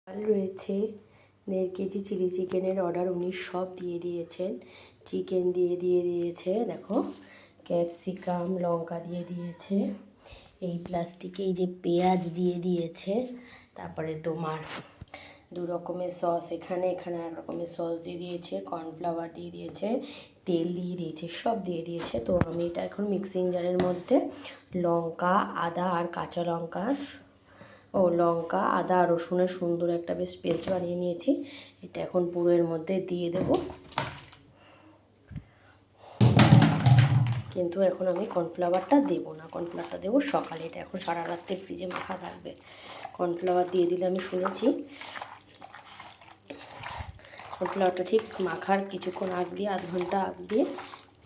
ডাল রয়েছে, 1.5 KG chilli চিকেনের অর্ডার উনি সব দিয়ে দিয়েছেন। চিকেন দিয়ে দিয়েছে, দেখো ক্যাপসিকাম লঙ্কা দিয়ে দিয়েছে, এই প্লাস্টিকে এই যে পেঁয়াজ দিয়ে দিয়েছে, তারপরে তোমার 2 রকমের সস এখানে আর রকমের সস দিয়ে দিয়েছে, কর্নফ্লাওয়ার দিয়ে দিয়েছে, তেল দিয়ে দিয়েছে, সব দিয়ে দিয়েছে। তো আমি এটা এখন মিক্সিং জারের মধ্যে লঙ্কা আদা আর কাঁচা লঙ্কা লঙ্কা আদা রসুনের সুন্দর একটা বেশ পেস্ট বানিয়ে নিয়েছি। এটা এখন পুরো এর মধ্যে দিয়ে দেব, কিন্তু এখন আমি কর্নফ্লাওয়ারটা দেবো না, কর্নফ্লাওয়ারটা দেবো সকালে। এটা এখন সারা রাত্রে ফ্রিজে মাখা থাকবে। কর্নফ্লাওয়ার দিয়ে দিলে আমি শুনেছি কর্নফ্লাওয়ারটা ঠিক মাখার কিছুক্ষণ আগ দিয়ে, আধ ঘন্টা আগ দিয়ে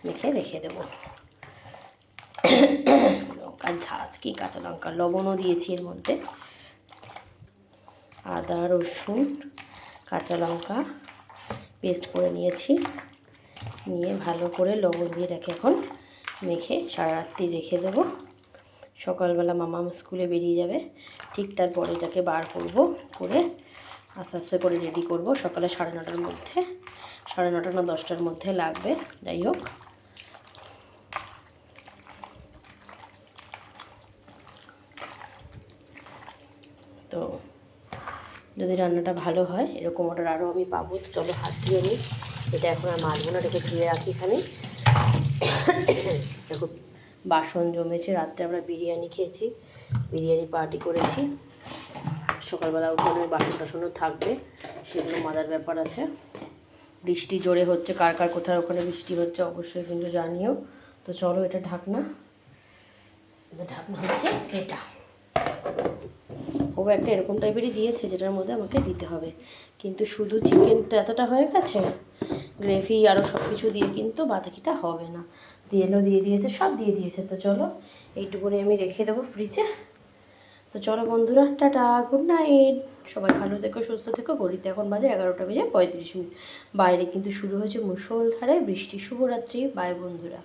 মেখে রেখে দেবো। লঙ্কার ঝাঁজ কি কাঁচা লঙ্কা, লবণও দিয়েছি এর মধ্যে, আদা রসুন কাঁচা লঙ্কা পেস্ট করে নিয়েছি, নিয়ে ভালো করে লবণ দিয়ে রেখে এখন মেখে সারা রাত্রি রেখে দেবো। সকালবেলা মামা স্কুলে বেরিয়ে যাবে, ঠিক তারপরে এটাকে বার করব, করে আস্তে আস্তে করে রেডি করব। সকালে 9:30টার মধ্যে, 9:30 না 10টার মধ্যে লাগবে। যাই হোক, তো যদি রান্নাটা ভালো হয় এরকম অর্ডার আরও আমি পাবো। তো চলো হাত দিয়ে নিই, এটা এখন আর মাজবো না, রেখে ধুয়ে রাখি এখানে। দেখো বাসন জমেছে, রাত্রে আমরা বিরিয়ানি খেয়েছি, বিরিয়ানি পার্টি করেছি। সকালবেলা উঠোনে বাসন টাসনও থাকবে, সেগুলো মাজার ব্যাপার আছে। বৃষ্টি জোরে হচ্ছে, কার কার কোথায় ওখানে বৃষ্টি হচ্ছে অবশ্যই কিন্তু জানিও। তো চলো, এটা ঢাকনা হচ্ছে এটা, ও একটা এরকম টাইপেরই দিয়েছে যেটার মধ্যে আমাকে দিতে হবে, কিন্তু শুধু চিকেনটা এতটা হয়ে গেছে, গ্রেভি আরও সব কিছু দিয়ে কিন্তু বাকিটা হবে না। দিয়ে দিয়েছে, সব দিয়ে দিয়েছে। তো চলো এইটুকুনি আমি রেখে দেবো ফ্রিজে। তো চলো বন্ধুরা, টাটা, গুড নাইট, সবাই ভালো থেকো সুস্থ থেকো। ঘড়িতে এখন বাজে 11টা বেজে 35 মিনিট, বাইরে কিন্তু শুরু হয়েছে মুষলধারে বৃষ্টি। শুভরাত্রি, বাই বন্ধুরা।